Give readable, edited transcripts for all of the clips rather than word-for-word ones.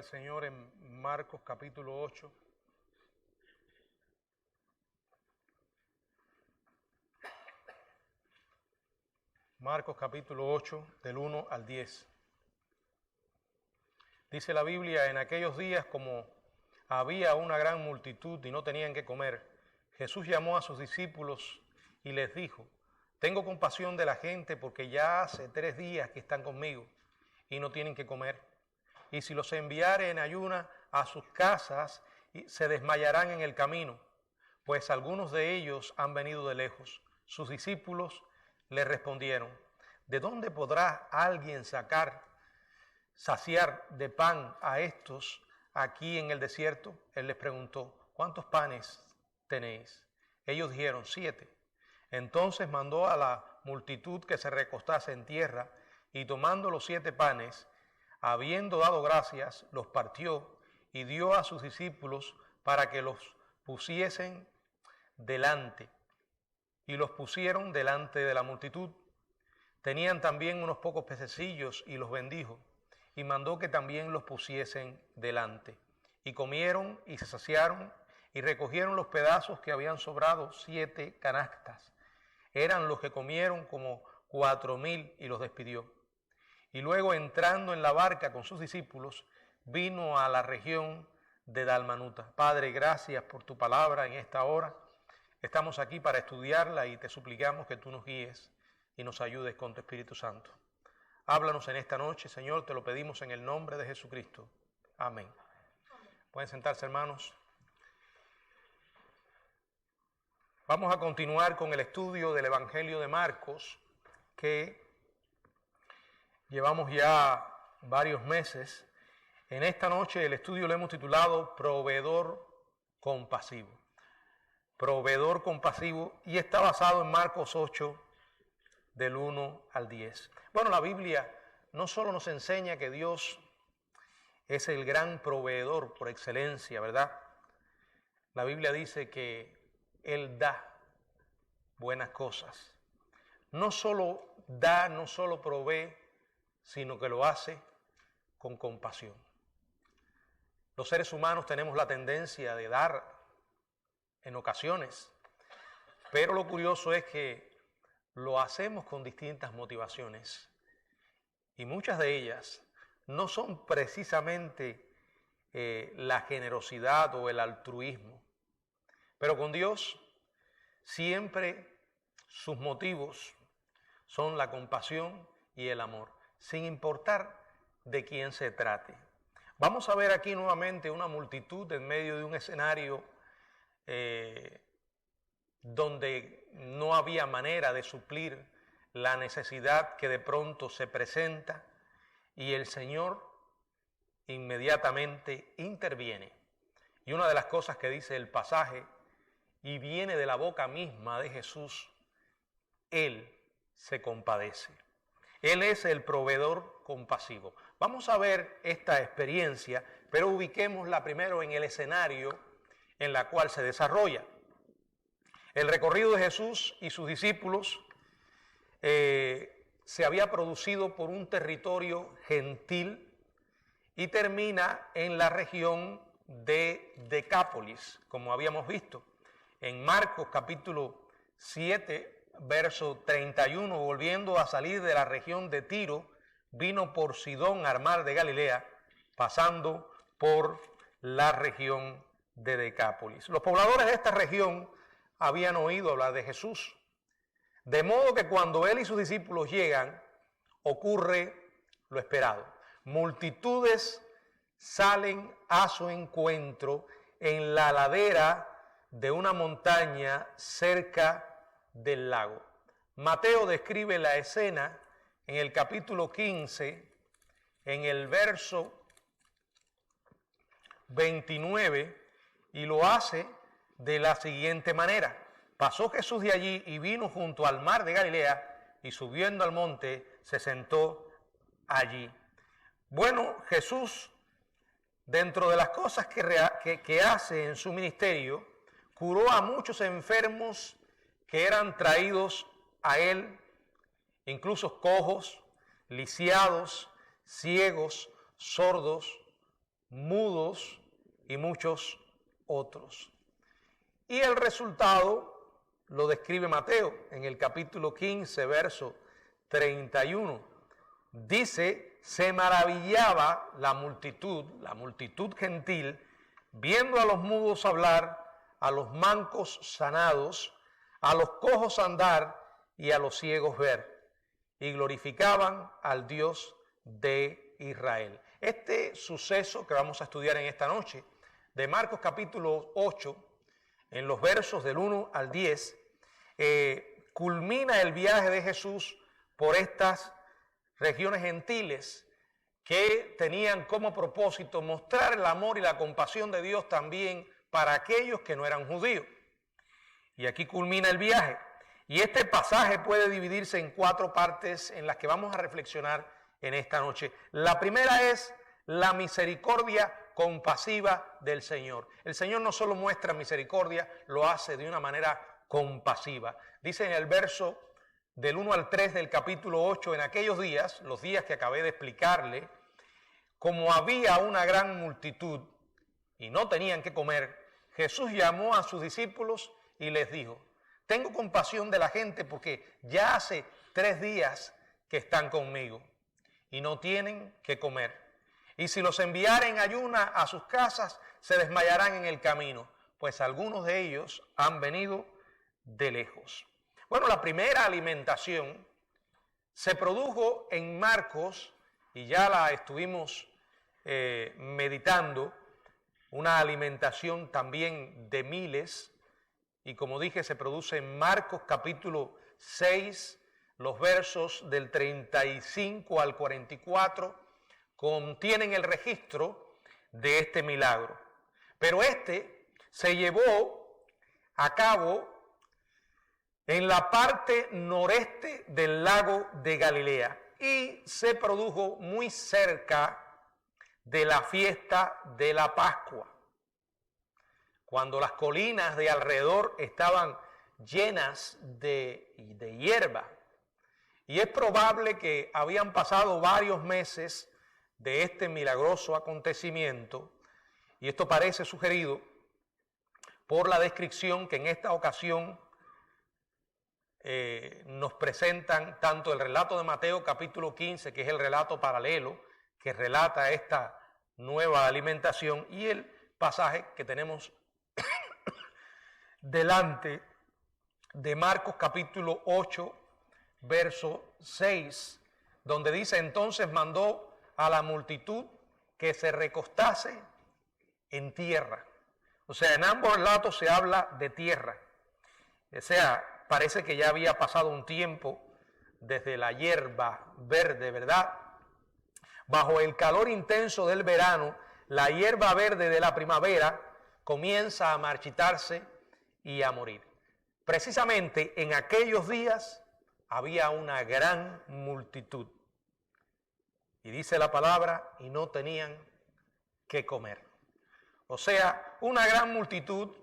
Señor en Marcos capítulo 8. Marcos capítulo 8, del 1 al 10. Dice la Biblia: en aquellos días, como había una gran multitud y no tenían que comer, Jesús llamó a sus discípulos y les dijo: tengo compasión de la gente, porque ya hace 3 días que están conmigo y no tienen que comer. Y si los enviare en ayuna a sus casas, se desmayarán en el camino, pues algunos de ellos han venido de lejos. Sus discípulos le respondieron: ¿de dónde podrá alguien saciar de pan a estos aquí en el desierto? Él les preguntó: ¿cuántos panes tenéis? Ellos dijeron: 7. Entonces mandó a la multitud que se recostase en tierra, y tomando los 7 panes, habiendo dado gracias, los partió y dio a sus discípulos para que los pusiesen delante. Y los pusieron delante de la multitud. Tenían también unos pocos pececillos y los bendijo, y mandó que también los pusiesen delante. Y comieron y se saciaron, y recogieron los pedazos que habían sobrado, 7 canastas. Eran los que comieron como 4,000, y los despidió. Y luego, entrando en la barca con sus discípulos, vino a la región de Dalmanuta. Padre, gracias por tu palabra en esta hora. Estamos aquí para estudiarla y te suplicamos que tú nos guíes y nos ayudes con tu Espíritu Santo. Háblanos en esta noche, Señor, te lo pedimos en el nombre de Jesucristo. Amén. Pueden sentarse, hermanos. Vamos a continuar con el estudio del Evangelio de Marcos, que llevamos ya varios meses. En esta noche el estudio lo hemos titulado Proveedor compasivo. Proveedor compasivo, y está basado en Marcos 8, del 1 al 10. Bueno, la Biblia no solo nos enseña que Dios es el gran proveedor por excelencia, ¿verdad? La Biblia dice que Él da buenas cosas. No solo da, no solo provee, sino que lo hace con compasión. Los seres humanos tenemos la tendencia de dar en ocasiones, pero lo curioso es que lo hacemos con distintas motivaciones, y muchas de ellas no son precisamente la generosidad o el altruismo, pero con Dios siempre sus motivos son la compasión y el amor, sin importar de quién se trate. Vamos a ver aquí nuevamente una multitud en medio de un escenario donde no había manera de suplir la necesidad que de pronto se presenta, y el Señor inmediatamente interviene. Y una de las cosas que dice el pasaje, y viene de la boca misma de Jesús: Él se compadece. Él es el proveedor compasivo. Vamos a ver esta experiencia, pero ubiquémosla primero en el escenario en la cual se desarrolla. El recorrido de Jesús y sus discípulos se había producido por un territorio gentil y termina en la región de Decápolis, como habíamos visto. En Marcos capítulo 7, verso 31, volviendo a salir de la región de Tiro, vino por Sidón al mar de Galilea, pasando por la región de Decápolis. Los pobladores de esta región habían oído hablar de Jesús, de modo que cuando él y sus discípulos llegan, ocurre lo esperado. Multitudes salen a su encuentro en la ladera de una montaña cerca del lago. Mateo describe la escena en el capítulo 15, en el verso 29, y lo hace de la siguiente manera: pasó Jesús de allí y vino junto al mar de Galilea, y subiendo al monte se sentó allí. Bueno, Jesús, dentro de las cosas que hace en su ministerio, curó a muchos enfermos que eran traídos a él, incluso cojos, lisiados, ciegos, sordos, mudos y muchos otros. Y el resultado lo describe Mateo en el capítulo 15, verso 31. Dice, se maravillaba la multitud gentil, viendo a los mudos hablar, a los mancos sanados, a los cojos andar y a los ciegos ver, y glorificaban al Dios de Israel. Este suceso que vamos a estudiar en esta noche, de Marcos capítulo 8, en los versos del 1 al 10, culmina el viaje de Jesús por estas regiones gentiles que tenían como propósito mostrar el amor y la compasión de Dios también para aquellos que no eran judíos. Y aquí culmina el viaje. Y este pasaje puede dividirse en 4 partes en las que vamos a reflexionar en esta noche. La primera es la misericordia compasiva del Señor. El Señor no solo muestra misericordia, lo hace de una manera compasiva. Dice en el verso del 1 al 3 del capítulo 8, en aquellos días, los días que acabé de explicarle, como había una gran multitud y no tenían que comer, Jesús llamó a sus discípulos y les dijo, tengo compasión de la gente porque ya hace 3 días que están conmigo y no tienen que comer. Y si los enviaren ayuna a sus casas, se desmayarán en el camino, pues algunos de ellos han venido de lejos. Bueno, la primera alimentación se produjo en Marcos, y ya la estuvimos meditando, una alimentación también de miles, y como dije, se produce en Marcos capítulo 6, los versos del 35 al 44, contienen el registro de este milagro. Pero este se llevó a cabo en la parte noreste del lago de Galilea y se produjo muy cerca de la fiesta de la Pascua, cuando las colinas de alrededor estaban llenas de hierba. Y es probable que habían pasado varios meses de este milagroso acontecimiento, y esto parece sugerido por la descripción que en esta ocasión nos presentan tanto el relato de Mateo capítulo 15, que es el relato paralelo que relata esta nueva alimentación, y el pasaje que tenemos delante de Marcos capítulo 8, verso 6, donde dice, entonces mandó a la multitud que se recostase en tierra. O sea, en ambos relatos se habla de tierra. O sea, parece que ya había pasado un tiempo desde la hierba verde, ¿verdad? Bajo el calor intenso del verano, la hierba verde de la primavera comienza a marchitarse y a morir. Precisamente en aquellos días había una gran multitud. Y dice la palabra, y no tenían que comer. O sea, una gran multitud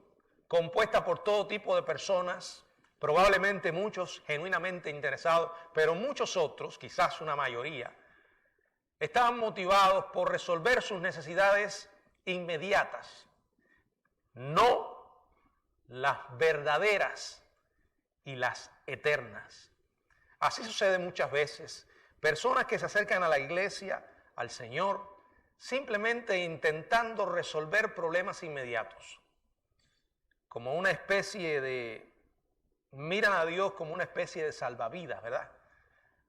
compuesta por todo tipo de personas, probablemente muchos genuinamente interesados, pero muchos otros, quizás una mayoría, estaban motivados por resolver sus necesidades inmediatas, no las verdaderas y las eternas. Así sucede muchas veces. Personas que se acercan a la iglesia, al Señor, simplemente intentando resolver problemas inmediatos, como una especie de, miran a Dios como una especie de salvavidas, ¿verdad?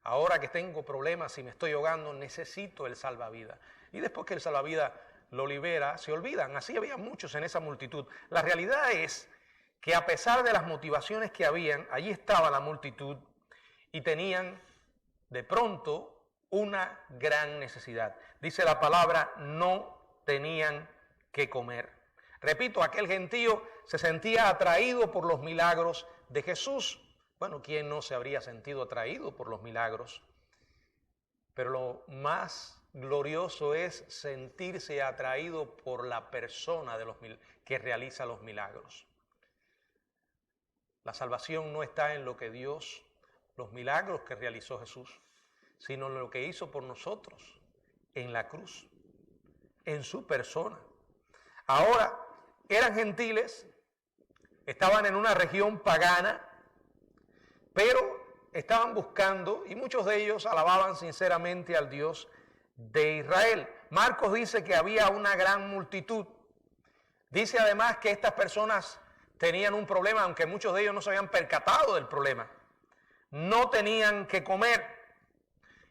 Ahora que tengo problemas y me estoy ahogando, necesito el salvavidas. Y después que el salvavidas lo libera, se olvidan. Así había muchos en esa multitud. La realidad es que a pesar de las motivaciones que habían, allí estaba la multitud y tenían de pronto una gran necesidad. Dice la palabra, no tenían que comer. Repito, aquel gentío se sentía atraído por los milagros de Jesús. Bueno, ¿quién no se habría sentido atraído por los milagros? Pero lo más glorioso es sentirse atraído por la persona que realiza los milagros. La salvación no está en lo que Dios, los milagros que realizó Jesús, sino en lo que hizo por nosotros en la cruz. en su persona. Ahora, eran gentiles, estaban en una región pagana, pero estaban buscando, y muchos de ellos alababan sinceramente al Dios de Israel. Marcos dice que había una gran multitud. Dice además que estas personas tenían un problema, aunque muchos de ellos no se habían percatado del problema. No tenían que comer.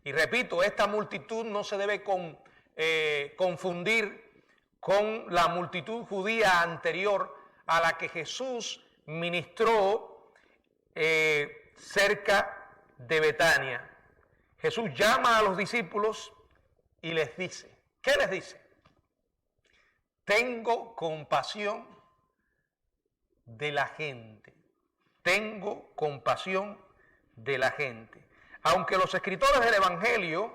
Y repito, esta multitud no se debe confundir con la multitud judía anterior a la que Jesús ministró cerca de Betania. Jesús llama a los discípulos y les dice, ¿qué les dice? Tengo compasión de la gente. Tengo compasión de la gente. Aunque los escritores del Evangelio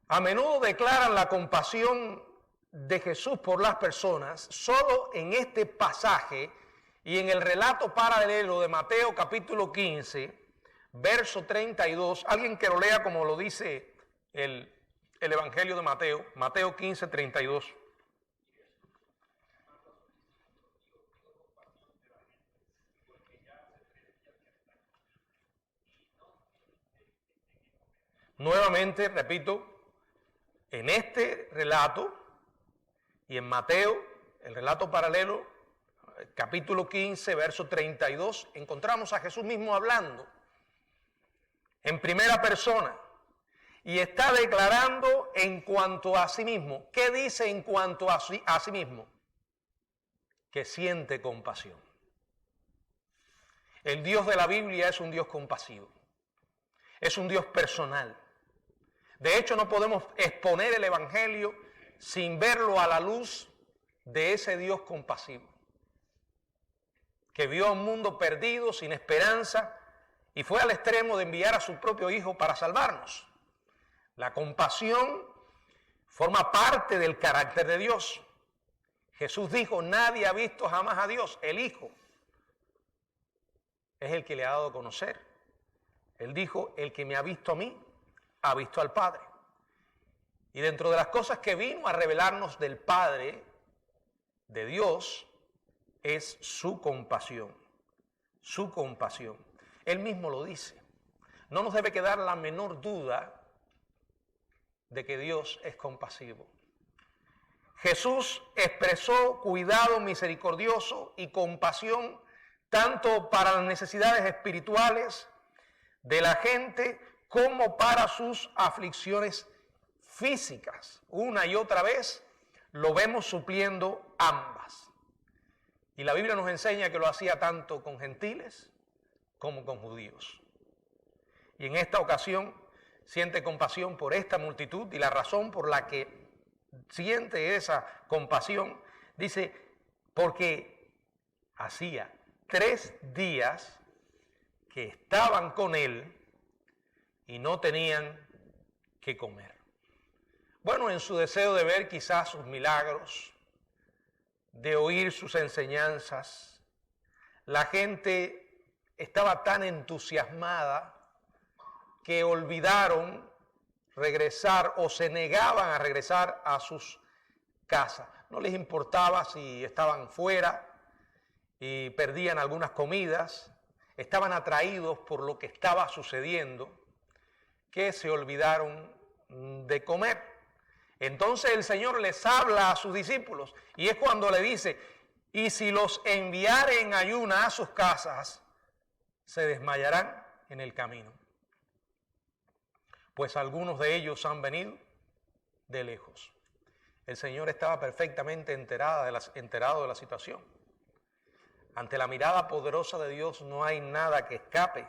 a menudo declaran la compasión de Jesús por las personas, solo en este pasaje y en el relato paralelo de Mateo capítulo 15, verso 32, alguien que lo lea como lo dice el Evangelio de Mateo, Mateo 15, 32. Nuevamente, repito, en este relato y en Mateo, el relato paralelo, capítulo 15, verso 32, encontramos a Jesús mismo hablando en primera persona y está declarando en cuanto a sí mismo. ¿Qué dice en cuanto a sí mismo? Que siente compasión. El Dios de la Biblia es un Dios compasivo, es un Dios personal. De hecho, no podemos exponer el Evangelio sin verlo a la luz de ese Dios compasivo, que vio a un mundo perdido, sin esperanza, y fue al extremo de enviar a su propio Hijo para salvarnos. La compasión forma parte del carácter de Dios. Jesús dijo, nadie ha visto jamás a Dios. El Hijo es el que le ha dado a conocer. Él dijo, el que me ha visto a mí, ha visto al Padre. Y dentro de las cosas que vino a revelarnos del Padre, de Dios, es su compasión. Su compasión. Él mismo lo dice. No nos debe quedar la menor duda de que Dios es compasivo. Jesús expresó cuidado misericordioso y compasión tanto para las necesidades espirituales de la gente como para sus aflicciones físicas. Una y otra vez lo vemos supliendo ambas. Y la Biblia nos enseña que lo hacía tanto con gentiles como con judíos. Y en esta ocasión siente compasión por esta multitud, y la razón por la que siente esa compasión, dice, porque hacía 3 días que estaban con él y no tenían que comer. Bueno, en su deseo de ver quizás sus milagros, de oír sus enseñanzas, la gente estaba tan entusiasmada que olvidaron regresar o se negaban a regresar a sus casas. No les importaba si estaban fuera y perdían algunas comidas, estaban atraídos por lo que estaba sucediendo, que se olvidaron de comer. Entonces el Señor les habla a sus discípulos y es cuando le dice, y si los enviare en ayuna a sus casas, se desmayarán en el camino, pues algunos de ellos han venido de lejos. El Señor estaba perfectamente enterado de la situación. Ante la mirada poderosa de Dios no hay nada que escape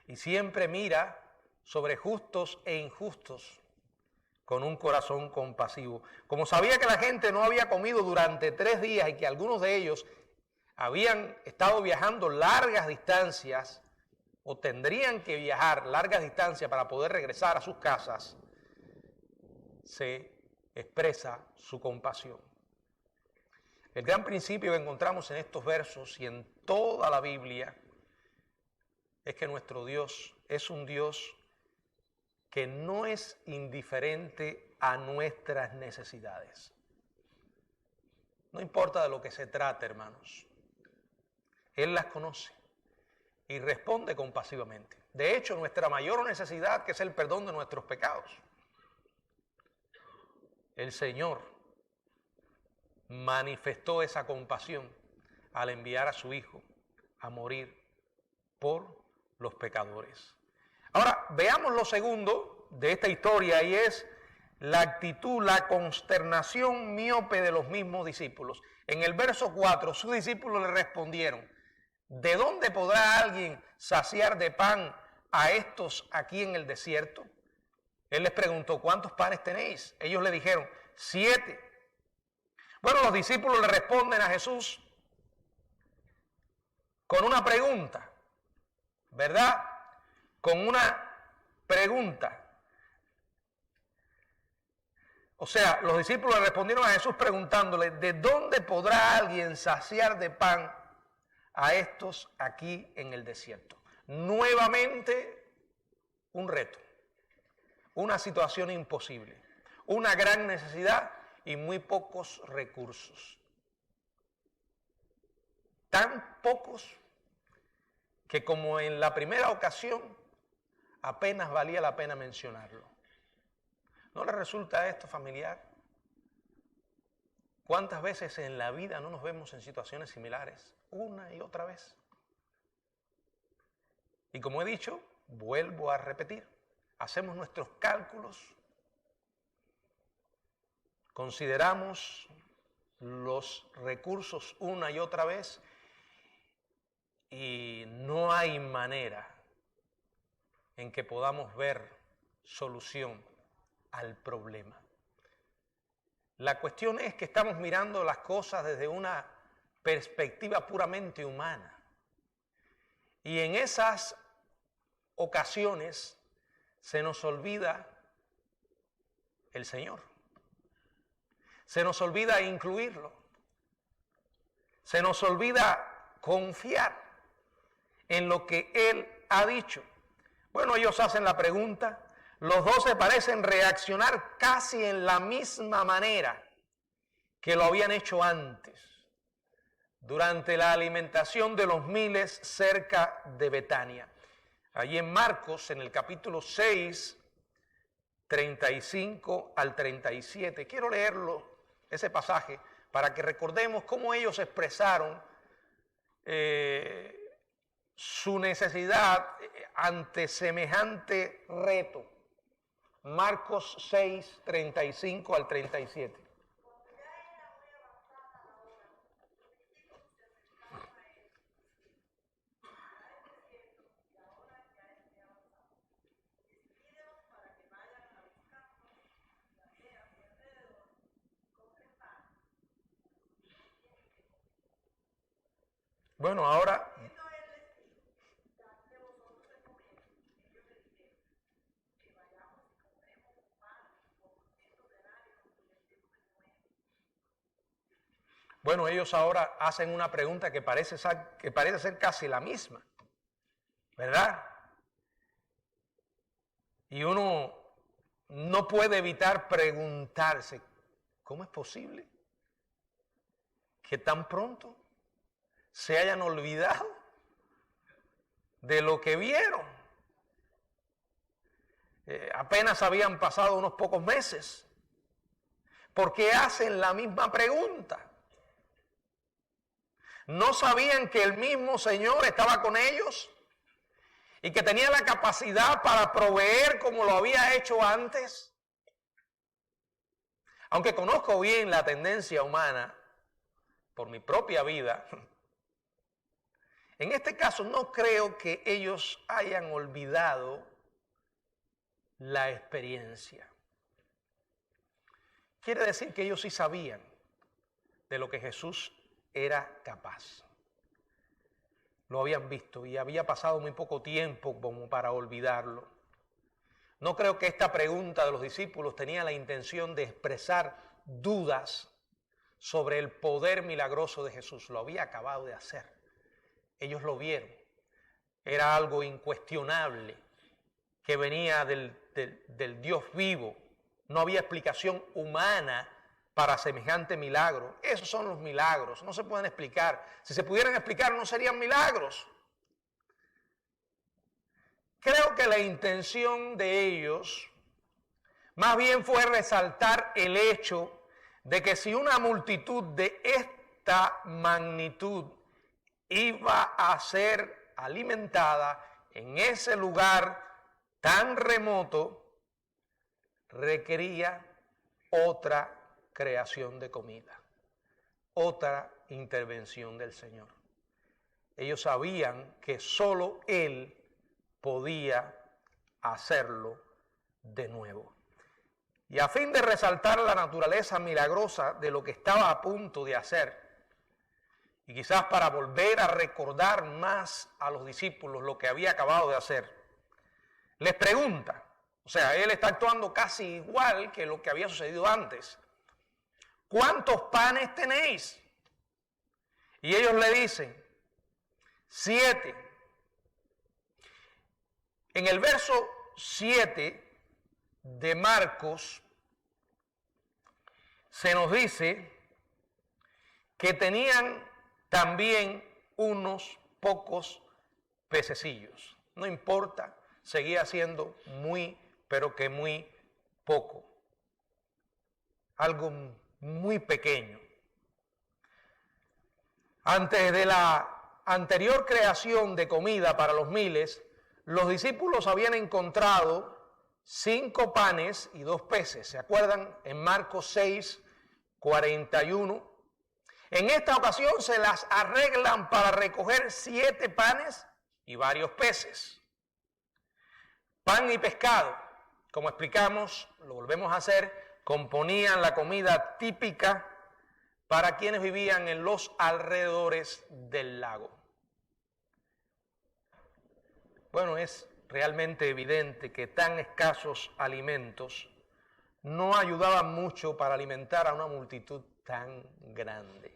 y siempre mira sobre justos e injustos con un corazón compasivo. Como sabía que la gente no había comido durante 3 días y que algunos de ellos habían estado viajando largas distancias o tendrían que viajar largas distancias para poder regresar a sus casas, se expresa su compasión. El gran principio que encontramos en estos versos y en toda la Biblia es que nuestro Dios es un Dios que no es indiferente a nuestras necesidades. No importa de lo que se trate, hermanos. Él las conoce y responde compasivamente. De hecho, nuestra mayor necesidad, que es el perdón de nuestros pecados, el Señor manifestó esa compasión al enviar a su Hijo a morir por los pecadores. Ahora, veamos lo segundo de esta historia, y es la actitud, la consternación míope de los mismos discípulos. En el verso 4, sus discípulos le respondieron: ¿de dónde podrá alguien saciar de pan a estos aquí en el desierto? Él les preguntó: ¿cuántos panes tenéis? Ellos le dijeron: 7. Bueno, los discípulos le responden a Jesús con una pregunta, ¿verdad? Con una pregunta. O sea, los discípulos le respondieron a Jesús preguntándole: ¿de dónde podrá alguien saciar de pan a estos aquí en el desierto? Nuevamente, un reto, una situación imposible, una gran necesidad y muy pocos recursos. Tan pocos que, como en la primera ocasión, apenas valía la pena mencionarlo. ¿No le resulta esto familiar? ¿Cuántas veces en la vida no nos vemos en situaciones similares? Una y otra vez. Y como he dicho, vuelvo a repetir, hacemos nuestros cálculos, consideramos los recursos una y otra vez y no hay manera en que podamos ver solución al problema. La cuestión es que estamos mirando las cosas desde una perspectiva puramente humana. Y en esas ocasiones se nos olvida el Señor. Se nos olvida incluirlo. Se nos olvida confiar en lo que Él ha dicho. Bueno, ellos hacen la pregunta. Los 12 parecen reaccionar casi en la misma manera que lo habían hecho antes, durante la alimentación de los miles cerca de Betania. Allí en Marcos, en el capítulo 6, 35 al 37. Quiero leerlo, ese pasaje, para que recordemos cómo ellos expresaron su necesidad ante semejante reto. Marcos 6, 35 al 37. Bueno, ahora ellos ahora hacen una pregunta que parece ser casi la misma, ¿verdad? Y uno no puede evitar preguntarse: ¿cómo es posible que tan pronto se hayan olvidado de lo que vieron? Apenas habían pasado unos pocos meses. ¿Por qué hacen la misma pregunta? ¿No sabían que el mismo Señor estaba con ellos y que tenía la capacidad para proveer como lo había hecho antes? Aunque conozco bien la tendencia humana por mi propia vida, en este caso no creo que ellos hayan olvidado la experiencia. Quiere decir que ellos sí sabían de lo que Jesús era capaz. Lo habían visto y había pasado muy poco tiempo como para olvidarlo. No creo que esta pregunta de los discípulos tenía la intención de expresar dudas sobre el poder milagroso de Jesús. Lo había acabado de hacer. Ellos lo vieron. Era algo incuestionable. que venía del Dios vivo. No había explicación humana para semejante milagro. Esos son los milagros, no se pueden explicar. Si se pudieran explicar, no serían milagros. Creo que la intención de ellos más bien fue resaltar el hecho de que si una multitud de esta magnitud iba a ser alimentada en ese lugar tan remoto, requería otra creación de comida, otra intervención del Señor. Ellos sabían que solo Él podía hacerlo de nuevo. Y a fin de resaltar la naturaleza milagrosa de lo que estaba a punto de hacer, y quizás para volver a recordar más a los discípulos lo que había acabado de hacer, les pregunta, o sea, Él está actuando casi igual que lo que había sucedido antes. ¿Cuántos panes tenéis? Y ellos le dicen, 7. En el verso 7 de Marcos se nos dice que tenían también unos pocos pececillos. No importa, seguía siendo muy, pero que muy poco. Algo muy pequeño. Antes de la anterior creación de comida para los miles, los discípulos habían encontrado 5 panes y 2 peces. ¿Se acuerdan? En Marcos 6, 41. En esta ocasión se las arreglan para recoger 7 panes y varios peces. Pan y pescado, como explicamos, lo volvemos a hacer, componían la comida típica para quienes vivían en los alrededores del lago. Bueno, es realmente evidente que tan escasos alimentos no ayudaban mucho para alimentar a una multitud tan grande.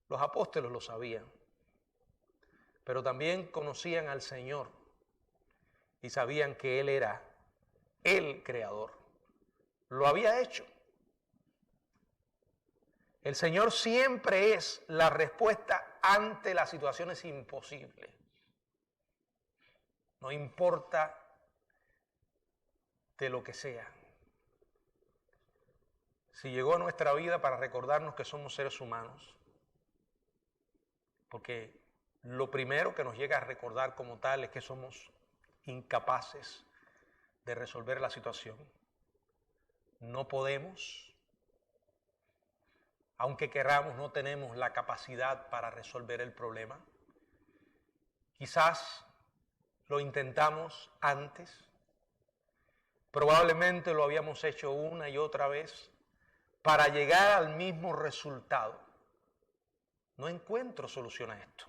Los apóstoles lo sabían, pero también conocían al Señor y sabían que Él era el Creador. Lo había hecho. El Señor siempre es la respuesta ante las situaciones imposibles. No importa de lo que sea. Si llegó a nuestra vida para recordarnos que somos seres humanos, porque lo primero que nos llega a recordar como tal es que somos incapaces de resolver la situación. No podemos, aunque queramos, no tenemos la capacidad para resolver el problema. Quizás lo intentamos antes, probablemente lo habíamos hecho una y otra vez para llegar al mismo resultado. No encuentro solución a esto.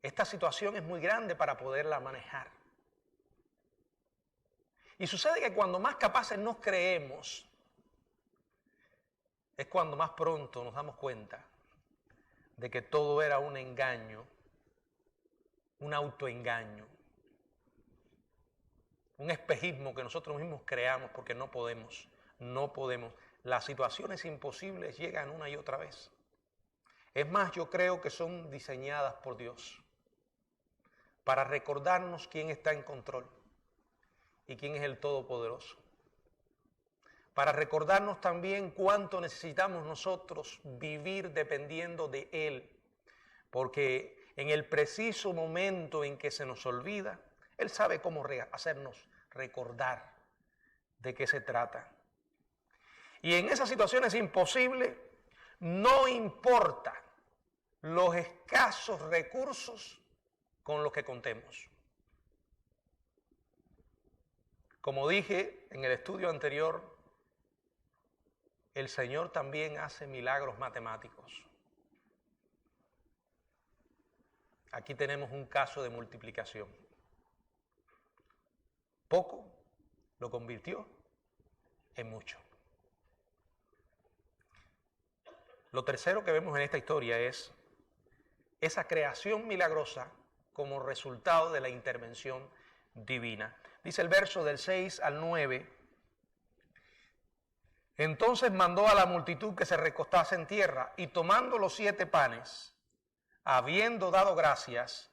Esta situación es muy grande para poderla manejar. Y sucede que cuando más capaces nos creemos, es cuando más pronto nos damos cuenta de que todo era un engaño, un autoengaño, un espejismo que nosotros mismos creamos porque no podemos. Las situaciones imposibles llegan una y otra vez. Es más, yo creo que son diseñadas por Dios para recordarnos quién está en control y quién es el Todopoderoso. Para recordarnos también cuánto necesitamos nosotros vivir dependiendo de Él, porque en el preciso momento en que se nos olvida, Él sabe cómo hacernos recordar de qué se trata. Y en esas situaciones imposibles, no importa los escasos recursos con los que contemos. Como dije en el estudio anterior, el Señor también hace milagros matemáticos. Aquí tenemos un caso de multiplicación. Poco lo convirtió en mucho. Lo tercero que vemos en esta historia es esa creación milagrosa como resultado de la intervención divina. Dice el verso del 6 al 9. Entonces mandó a la multitud que se recostase en tierra, y tomando los 7 panes, habiendo dado gracias,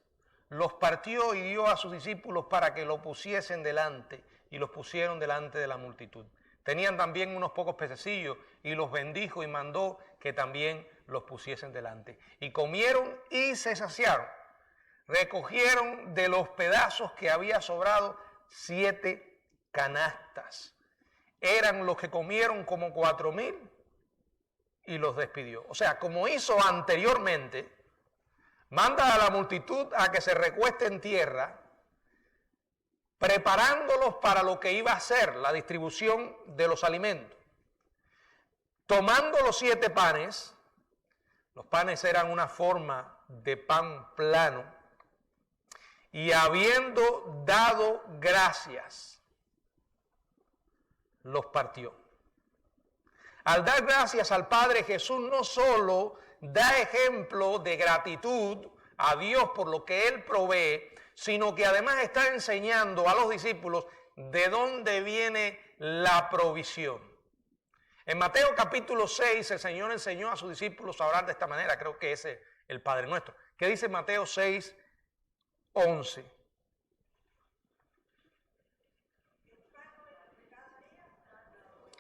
los partió y dio a sus discípulos para que lo pusiesen delante, y los pusieron delante de la multitud. Tenían también unos pocos pececillos, y los bendijo y mandó que también los pusiesen delante. Y comieron y se saciaron. Recogieron de los pedazos que había sobrado 7 canastas. Eran los que comieron como 4,000 y los despidió. O sea, como hizo anteriormente, manda a la multitud a que se recueste en tierra, preparándolos para lo que iba a ser la distribución de los alimentos. Tomando los 7 panes, los panes eran una forma de pan plano, y habiendo dado gracias, los partió. Al dar gracias al Padre, Jesús no solo da ejemplo de gratitud a Dios por lo que Él provee, sino que además está enseñando a los discípulos de dónde viene la provisión. En Mateo capítulo 6, el Señor enseñó a sus discípulos a orar de esta manera, creo que es el Padre Nuestro. ¿Qué dice Mateo 6, 11?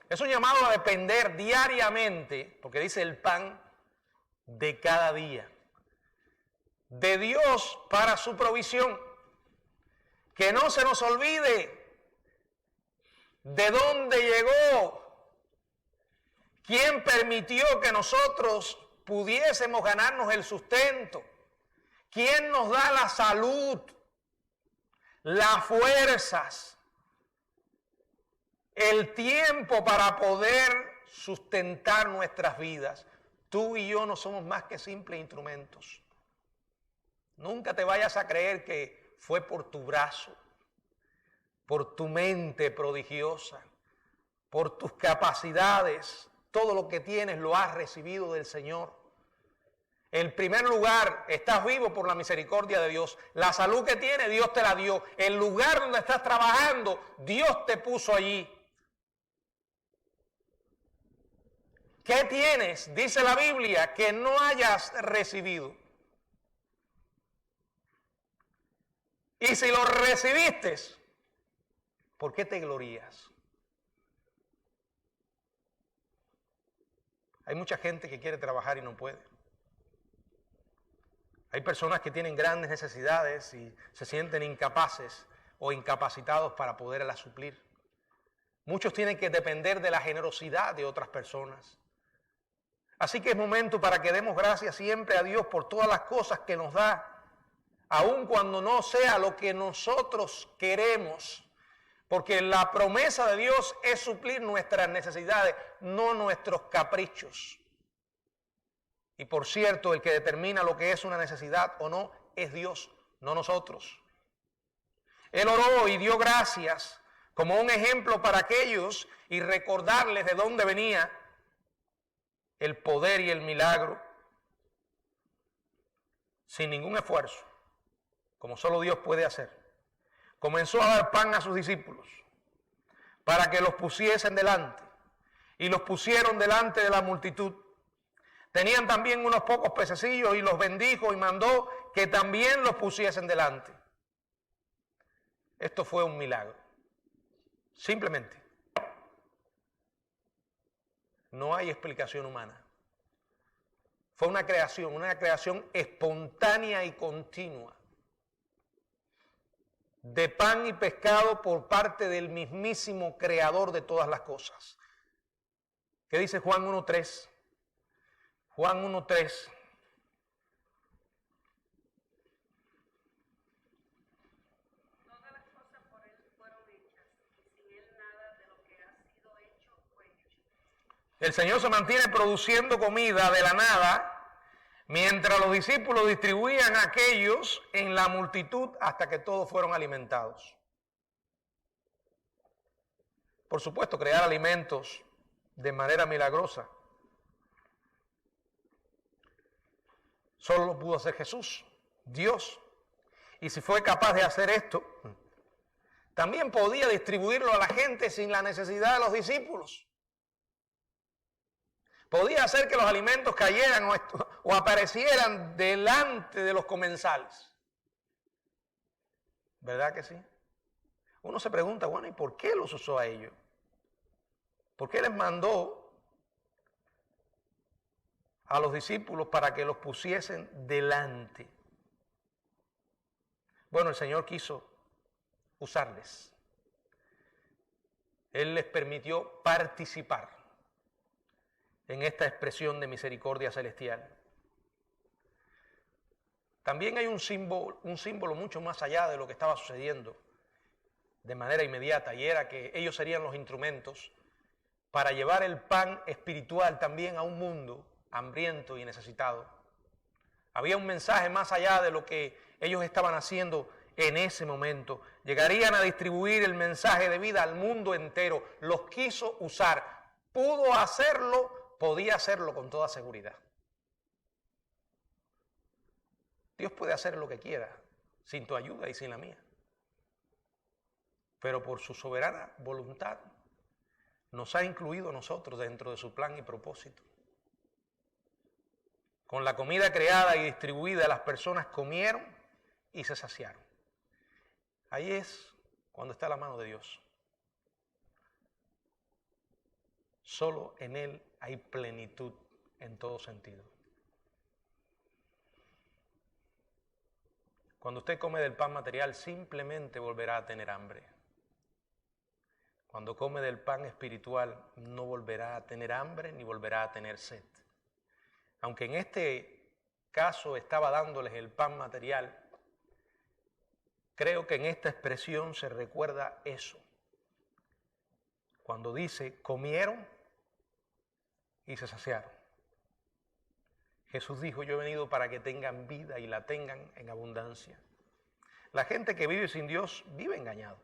Es un llamado a depender diariamente, porque dice el pan de cada día, de Dios para su provisión. Que no se nos olvide de dónde llegó, quién permitió que nosotros pudiésemos ganarnos el sustento, quién nos da la salud, las fuerzas, el tiempo para poder sustentar nuestras vidas. Tú y yo no somos más que simples instrumentos. Nunca te vayas a creer que fue por tu brazo, por tu mente prodigiosa, por tus capacidades. Todo lo que tienes lo has recibido del Señor. En primer lugar, estás vivo por la misericordia de Dios. La salud que tienes, Dios te la dio. El lugar donde estás trabajando, Dios te puso allí. ¿Qué tienes? Dice la Biblia, que no hayas recibido. Y si lo recibiste, ¿por qué te glorías? Hay mucha gente que quiere trabajar y no puede. Hay personas que tienen grandes necesidades y se sienten incapaces o incapacitados para poderlas suplir. Muchos tienen que depender de la generosidad de otras personas. Así que es momento para que demos gracias siempre a Dios por todas las cosas que nos da, aun cuando no sea lo que nosotros queremos, porque la promesa de Dios es suplir nuestras necesidades, no nuestros caprichos. Y por cierto, el que determina lo que es una necesidad o no es Dios, no nosotros. Él oró y dio gracias como un ejemplo para aquellos y recordarles de dónde venía el poder y el milagro, sin ningún esfuerzo, como solo Dios puede hacer. Comenzó a dar pan a sus discípulos para que los pusiesen delante, y los pusieron delante de la multitud. Tenían también unos pocos pececillos y los bendijo y mandó que también los pusiesen delante. Esto fue un milagro. Simplemente. No hay explicación humana. Fue una creación espontánea y continua de pan y pescado por parte del mismísimo creador de todas las cosas. ¿Qué dice Juan 1:3? Juan 1:3. Todas las cosas por él fueron hechas, y sin él nada de lo que ha sido hecho fue hecho. El Señor se mantiene produciendo comida de la nada, mientras los discípulos distribuían a aquellos en la multitud hasta que todos fueron alimentados. Por supuesto, crear alimentos de manera milagrosa solo lo pudo hacer Jesús, Dios. Y si fue capaz de hacer esto, también podía distribuirlo a la gente sin la necesidad de los discípulos. Podía hacer que los alimentos cayeran o aparecieran delante de los comensales. ¿Verdad que sí? Uno se pregunta, bueno, ¿y por qué los usó a ellos? ¿Por qué les mandó a los discípulos para que los pusiesen delante? Bueno, el Señor quiso usarles. Él les permitió participar en esta expresión de misericordia celestial. También hay un símbolo mucho más allá de lo que estaba sucediendo de manera inmediata, y era que ellos serían los instrumentos para llevar el pan espiritual también a un mundo hambriento y necesitado. Había un mensaje más allá de lo que ellos estaban haciendo en ese momento. Llegarían a distribuir el mensaje de vida al mundo entero. Los quiso usar. Pudo hacerlo, podía hacerlo con toda seguridad. Dios puede hacer lo que quiera, sin tu ayuda y sin la mía. Pero por su soberana voluntad, nos ha incluido a nosotros dentro de su plan y propósito. Con la comida creada y distribuida, las personas comieron y se saciaron. Ahí es cuando está la mano de Dios. Solo en Él hay plenitud en todo sentido. Cuando usted come del pan material, simplemente volverá a tener hambre. Cuando come del pan espiritual, no volverá a tener hambre ni volverá a tener sed. Aunque en este caso estaba dándoles el pan material, creo que en esta expresión se recuerda eso. Cuando dice, comieron y se saciaron. Jesús dijo, yo he venido para que tengan vida y la tengan en abundancia. La gente que vive sin Dios vive engañado,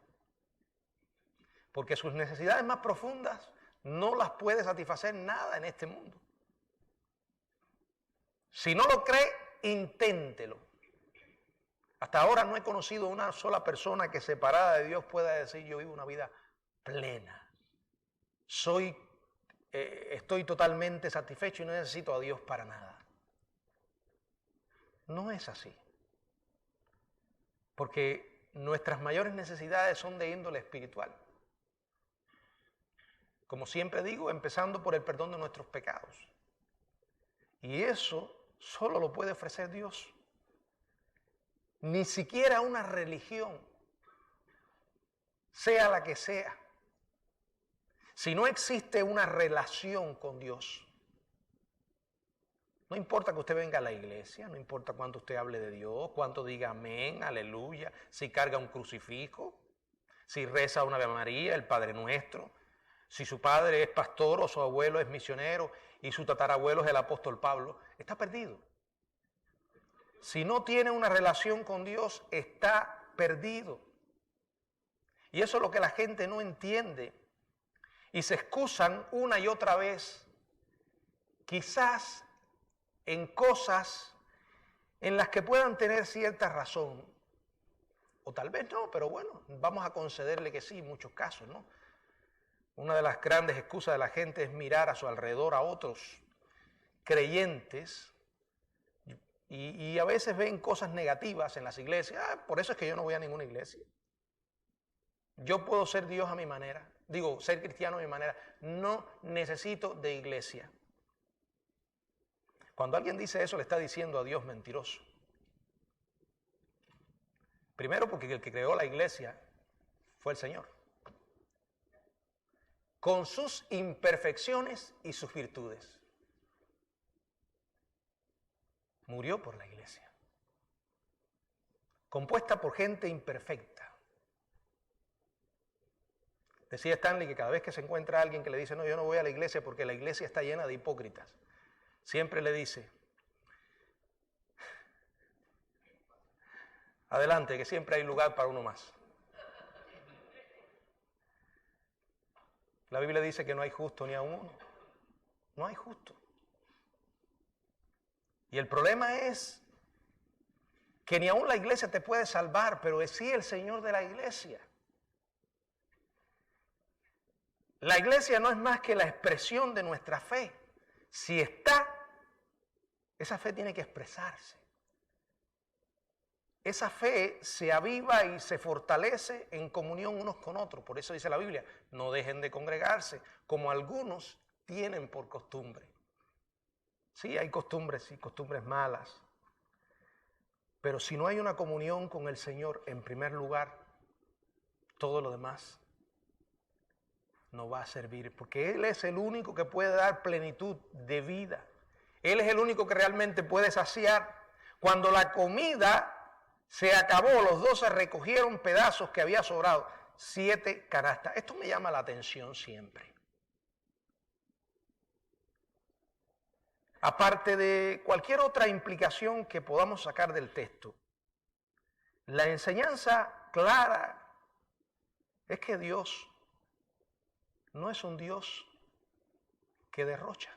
porque sus necesidades más profundas no las puede satisfacer nada en este mundo. Si no lo cree, inténtelo. Hasta ahora no he conocido una sola persona que separada de Dios pueda decir, yo vivo una vida plena. Estoy totalmente satisfecho y no necesito a Dios para nada. No es así. Porque nuestras mayores necesidades son de índole espiritual. Como siempre digo, empezando por el perdón de nuestros pecados. Y eso solo lo puede ofrecer Dios. Ni siquiera una religión, sea la que sea, si no existe una relación con Dios. No importa que usted venga a la iglesia, no importa cuánto usted hable de Dios, cuánto diga amén, aleluya, si carga un crucifijo, si reza una Ave María, el Padre Nuestro, si su padre es pastor o su abuelo es misionero y su tatarabuelo es el apóstol Pablo, está perdido. Si no tiene una relación con Dios, está perdido. Y eso es lo que la gente no entiende. Y se excusan una y otra vez, quizás en cosas en las que puedan tener cierta razón. O tal vez no, pero bueno, vamos a concederle que sí en muchos casos, ¿no? Una de las grandes excusas de la gente es mirar a su alrededor a otros creyentes y a veces ven cosas negativas en las iglesias. Por eso es que yo no voy a ninguna iglesia. Yo puedo ser Dios a mi manera, ser cristiano a mi manera. No necesito de iglesia. Cuando alguien dice eso, le está diciendo a Dios mentiroso. Primero porque el que creó la iglesia fue el Señor, con sus imperfecciones y sus virtudes. Murió por la iglesia, compuesta por gente imperfecta. Decía Stanley que cada vez que se encuentra alguien que le dice, no, yo no voy a la iglesia porque la iglesia está llena de hipócritas, siempre le dice, adelante, que siempre hay lugar para uno más. La Biblia dice que no hay justo ni a uno. No hay justo. Y el problema es que ni aún la iglesia te puede salvar, pero es sí el Señor de la iglesia. La iglesia no es más que la expresión de nuestra fe. Si está, esa fe tiene que expresarse. Esa fe se aviva y se fortalece en comunión unos con otros. Por eso dice la Biblia, no dejen de congregarse, como algunos tienen por costumbre. Sí, hay costumbres y costumbres malas. Pero si no hay una comunión con el Señor en primer lugar, todo lo demás no va a servir. Porque Él es el único que puede dar plenitud de vida. Él es el único que realmente puede saciar. Cuando la comida se acabó, los 12 recogieron pedazos que había sobrado, 7 canastas. Esto me llama la atención siempre. Aparte de cualquier otra implicación que podamos sacar del texto, la enseñanza clara es que Dios no es un Dios que derrocha.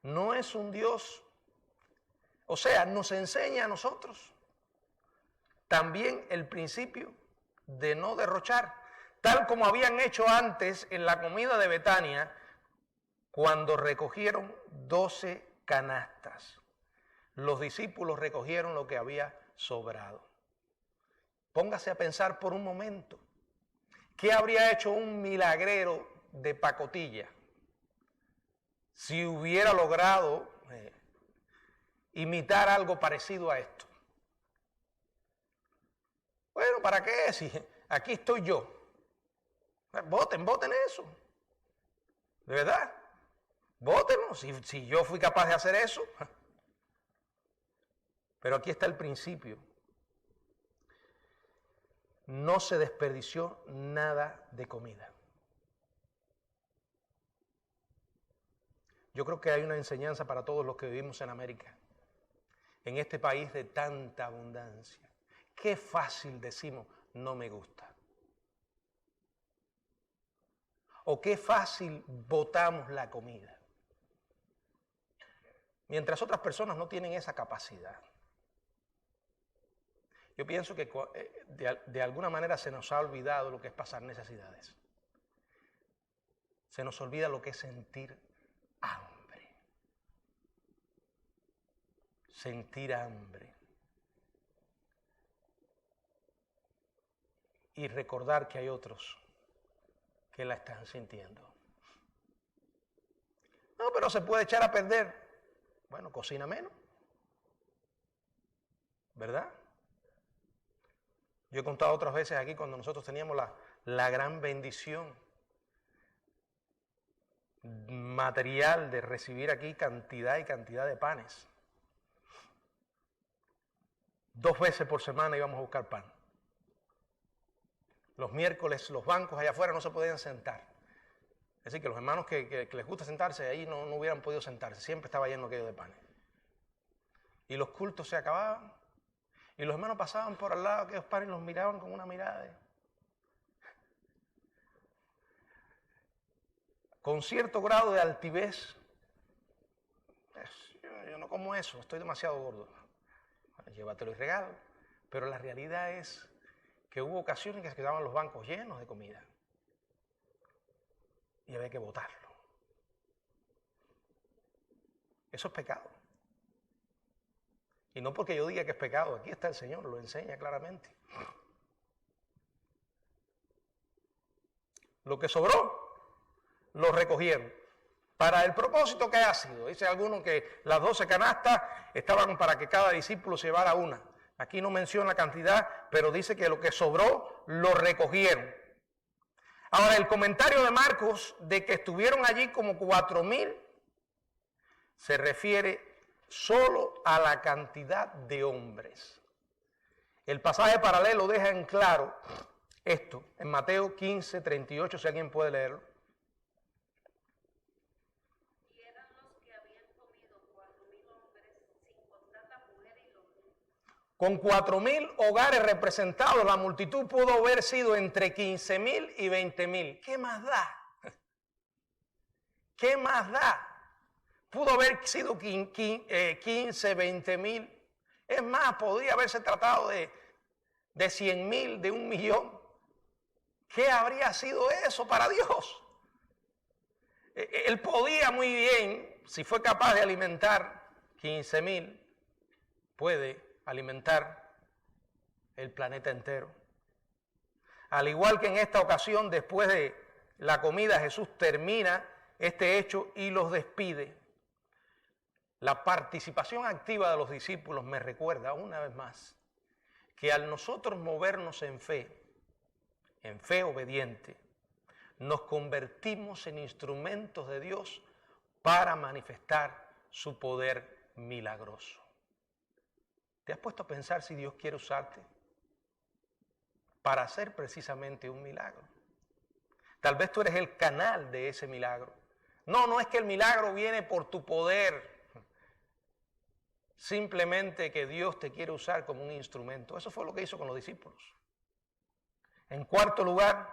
No es un Dios, o sea, nos enseña a nosotros también el principio de no derrochar, tal como habían hecho antes en la comida de Betania, cuando recogieron 12 canastas. Los discípulos recogieron lo que había sobrado. Póngase a pensar por un momento, ¿qué habría hecho un milagrero de pacotilla si hubiera logrado imitar algo parecido a esto? Bueno, ¿para qué? Si aquí estoy yo. Voten eso. ¿De verdad? Vótenlo, si yo fui capaz de hacer eso. Pero aquí está el principio. No se desperdició nada de comida. Yo creo que hay una enseñanza para todos los que vivimos en América, en este país de tanta abundancia. Qué fácil decimos, no me gusta. O qué fácil botamos la comida. Mientras otras personas no tienen esa capacidad. Yo pienso que de alguna manera se nos ha olvidado lo que es pasar necesidades. Se nos olvida lo que es sentir hambre. Sentir hambre. Y recordar que hay otros que la están sintiendo. No, pero se puede echar a perder. Bueno, cocina menos. ¿Verdad? Yo he contado otras veces aquí cuando nosotros teníamos la gran bendición material de recibir aquí cantidad y cantidad de panes. 2 veces por semana íbamos a buscar pan. Los miércoles los bancos allá afuera no se podían sentar. Es decir, que los hermanos que les gusta sentarse ahí no hubieran podido sentarse. Siempre estaba lleno aquello de panes. Y los cultos se acababan. Y los hermanos pasaban por al lado de aquellos panes y los miraban con una mirada con cierto grado de altivez. Yo no como eso, estoy demasiado gordo. Bueno, llévatelo y regalo. Pero la realidad es que hubo ocasiones que se quedaban los bancos llenos de comida. Y había que botarlo. Eso es pecado. Y no porque yo diga que es pecado, aquí está el Señor, lo enseña claramente. Lo que sobró, lo recogieron. Para el propósito que haya sido. Dice alguno que las 12 canastas estaban para que cada discípulo se llevara una. Aquí no menciona la cantidad, pero dice que lo que sobró, lo recogieron. Ahora, el comentario de Marcos de que estuvieron allí como 4,000 se refiere solo a la cantidad de hombres. El pasaje paralelo deja en claro esto, en Mateo 15:38, si alguien puede leerlo. Y eran los que habían comido 4,000 hombres, sin contar las mujeres y los niños. Con 4,000 hogares representados, la multitud pudo haber sido entre 15,000 y 20,000. ¿Qué más da? ¿Qué más da? Pudo haber sido 15, 20 mil. Es más, podría haberse tratado de 100 mil, de 1 millón. ¿Qué habría sido eso para Dios? Él podía muy bien, si fue capaz de alimentar 15 mil, puede alimentar el planeta entero. Al igual que en esta ocasión, después de la comida, Jesús termina este hecho y los despide. La participación activa de los discípulos me recuerda una vez más que al nosotros movernos en fe obediente, nos convertimos en instrumentos de Dios para manifestar su poder milagroso. ¿Te has puesto a pensar si Dios quiere usarte para hacer precisamente un milagro? Tal vez tú eres el canal de ese milagro. No es que el milagro viene por tu poder. Simplemente que Dios te quiere usar como un instrumento. Eso fue lo que hizo con los discípulos. En cuarto lugar,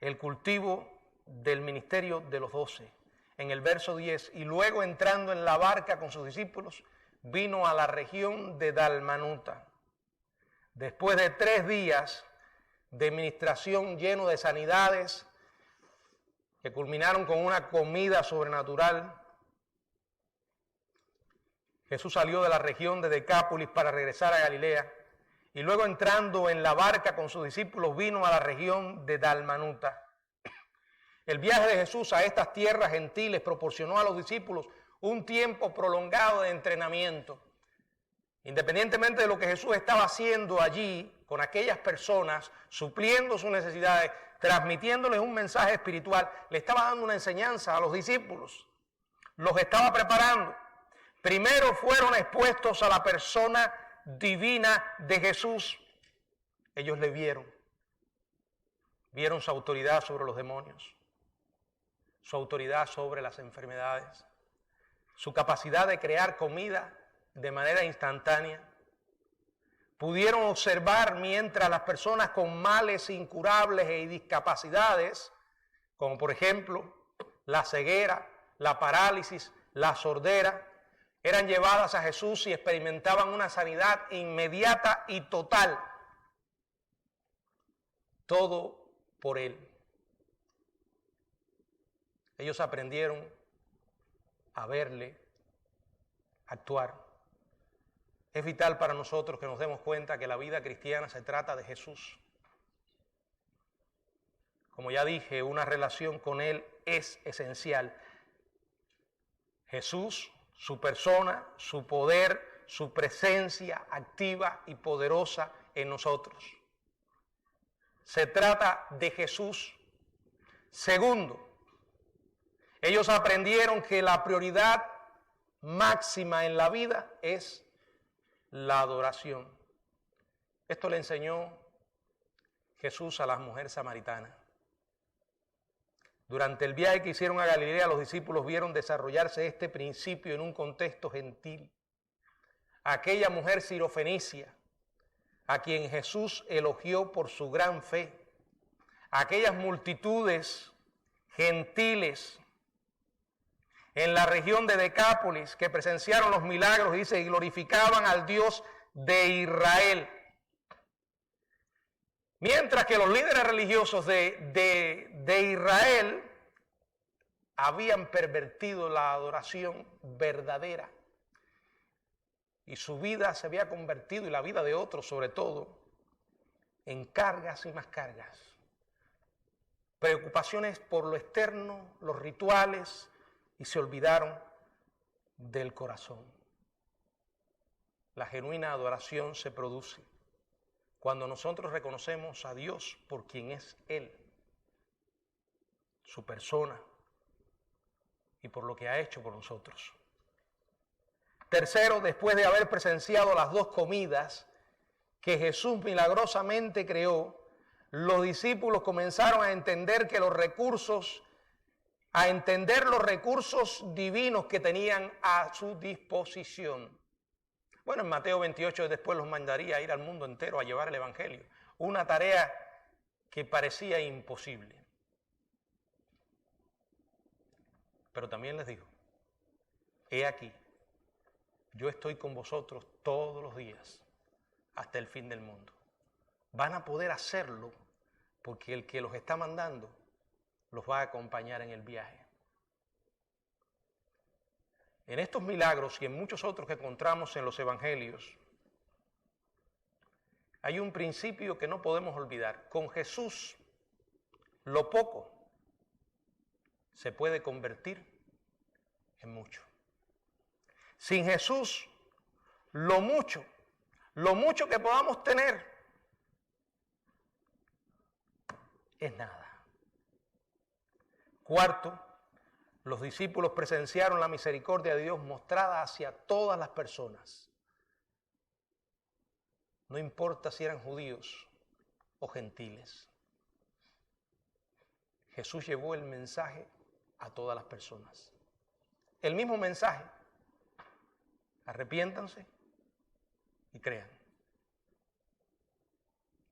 el cultivo del ministerio de los 12. En el verso 10, y luego entrando en la barca con sus discípulos, vino a la región de Dalmanuta. Después de 3 días de ministración lleno de sanidades, que culminaron con una comida sobrenatural, Jesús salió de la región de Decápolis para regresar a Galilea, y luego entrando en la barca con sus discípulos vino a la región de Dalmanuta. El viaje de Jesús a estas tierras gentiles proporcionó a los discípulos un tiempo prolongado de entrenamiento. Independientemente de lo que Jesús estaba haciendo allí con aquellas personas, supliendo sus necesidades, transmitiéndoles un mensaje espiritual, le estaba dando una enseñanza a los discípulos. Los estaba preparando. Primero fueron expuestos a la persona divina de Jesús. Ellos le vieron su autoridad sobre los demonios, su autoridad sobre las enfermedades, su capacidad de crear comida de manera instantánea. Pudieron observar mientras las personas con males incurables y discapacidades, como por ejemplo la ceguera, la parálisis, la sordera, eran llevadas a Jesús y experimentaban una sanidad inmediata y total. Todo por Él. Ellos aprendieron a verle actuar. Es vital para nosotros que nos demos cuenta que la vida cristiana se trata de Jesús. Como ya dije, una relación con Él es esencial. Jesús, su persona, su poder, su presencia activa y poderosa en nosotros. Se trata de Jesús. Segundo, ellos aprendieron que la prioridad máxima en la vida es la adoración. Esto le enseñó Jesús a la mujer samaritana. Durante el viaje que hicieron a Galilea, los discípulos vieron desarrollarse este principio en un contexto gentil. Aquella mujer sirofenicia, a quien Jesús elogió por su gran fe, aquellas multitudes gentiles en la región de Decápolis que presenciaron los milagros, dice, y glorificaban al Dios de Israel. Mientras que los líderes religiosos de Israel habían pervertido la adoración verdadera y su vida se había convertido, y la vida de otros sobre todo, en cargas y más cargas. Preocupaciones por lo externo, los rituales, y se olvidaron del corazón. La genuina adoración se produce cuando nosotros reconocemos a Dios por quien es Él, su persona y por lo que ha hecho por nosotros. Tercero, después de haber presenciado las 2 comidas que Jesús milagrosamente creó, los discípulos comenzaron a entender los recursos divinos que tenían a su disposición. Bueno, en Mateo 28 después los mandaría a ir al mundo entero a llevar el evangelio. Una tarea que parecía imposible. Pero también les dijo, he aquí, yo estoy con vosotros todos los días hasta el fin del mundo. Van a poder hacerlo porque el que los está mandando los va a acompañar en el viaje. En estos milagros y en muchos otros que encontramos en los evangelios, hay un principio que no podemos olvidar. Con Jesús, lo poco se puede convertir en mucho. Sin Jesús, lo mucho que podamos tener es nada. Cuarto, los discípulos presenciaron la misericordia de Dios mostrada hacia todas las personas. No importa si eran judíos o gentiles. Jesús llevó el mensaje a todas las personas. El mismo mensaje. Arrepiéntanse y crean.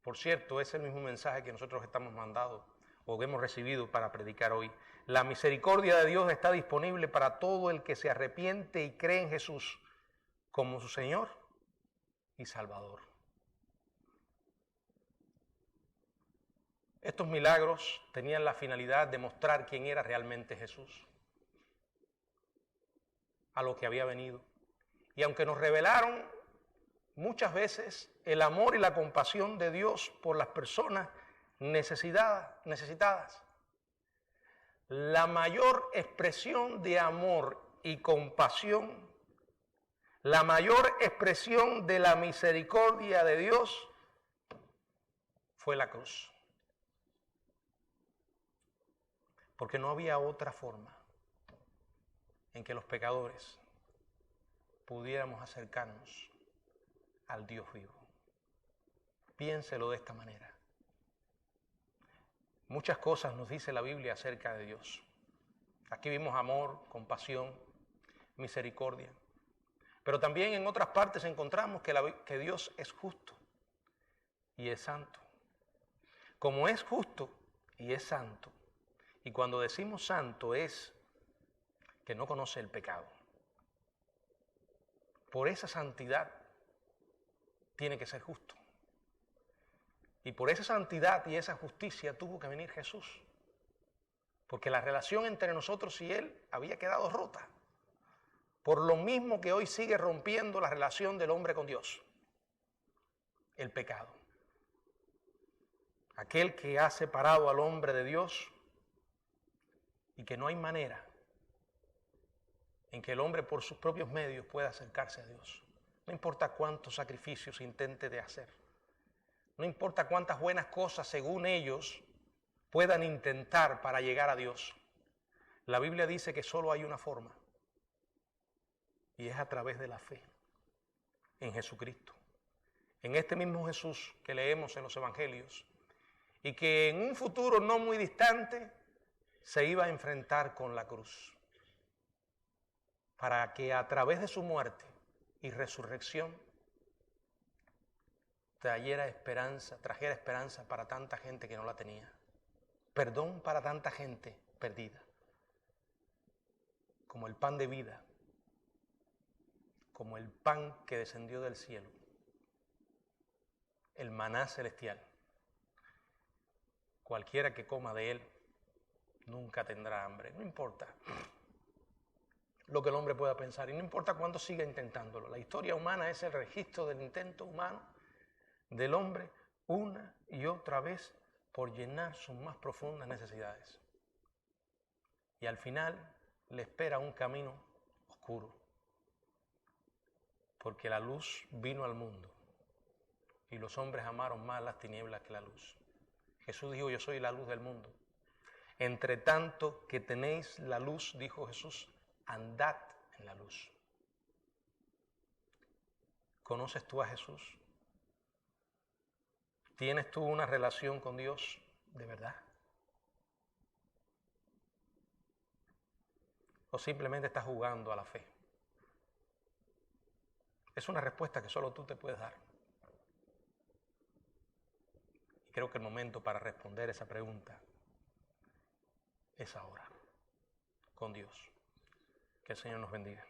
Por cierto, es el mismo mensaje que nosotros estamos mandados o que hemos recibido para predicar hoy. La misericordia de Dios está disponible para todo el que se arrepiente y cree en Jesús como su Señor y Salvador. Estos milagros tenían la finalidad de mostrar quién era realmente Jesús, a lo que había venido. Y aunque nos revelaron muchas veces el amor y la compasión de Dios por las personas necesitadas, la mayor expresión de amor y compasión, la mayor expresión de la misericordia de Dios fue la cruz. Porque no había otra forma en que los pecadores pudiéramos acercarnos al Dios vivo. Piénselo de esta manera. Muchas cosas nos dice la Biblia acerca de Dios. Aquí vimos amor, compasión, misericordia. Pero también en otras partes encontramos que Dios es justo y es santo. Como es justo y es santo, y cuando decimos santo es que no conoce el pecado. Por esa santidad tiene que ser justo. Y por esa santidad y esa justicia tuvo que venir Jesús. Porque la relación entre nosotros y Él había quedado rota. Por lo mismo que hoy sigue rompiendo la relación del hombre con Dios. El pecado. Aquel que ha separado al hombre de Dios y que no hay manera en que el hombre por sus propios medios pueda acercarse a Dios. No importa cuántos sacrificios intente de hacer. No importa cuántas buenas cosas, según ellos, puedan intentar para llegar a Dios. La Biblia dice que solo hay una forma. Y es a través de la fe en Jesucristo. En este mismo Jesús que leemos en los Evangelios. Y que en un futuro no muy distante se iba a enfrentar con la cruz. Para que a través de su muerte y resurrección trajera esperanza para tanta gente que no la tenía. Perdón para tanta gente perdida. Como el pan de vida. Como el pan que descendió del cielo. El maná celestial. Cualquiera que coma de él nunca tendrá hambre. No importa lo que el hombre pueda pensar y no importa cuánto siga intentándolo. La historia humana es el registro del intento humano del hombre una y otra vez por llenar sus más profundas necesidades. Y al final le espera un camino oscuro. Porque la luz vino al mundo y los hombres amaron más las tinieblas que la luz. Jesús dijo, yo soy la luz del mundo. Entre tanto que tenéis la luz, dijo Jesús, andad en la luz. ¿Conoces tú a Jesús? ¿Tienes tú una relación con Dios de verdad? ¿O simplemente estás jugando a la fe? Es una respuesta que solo tú te puedes dar. Y creo que el momento para responder esa pregunta es ahora, con Dios. Que el Señor nos bendiga.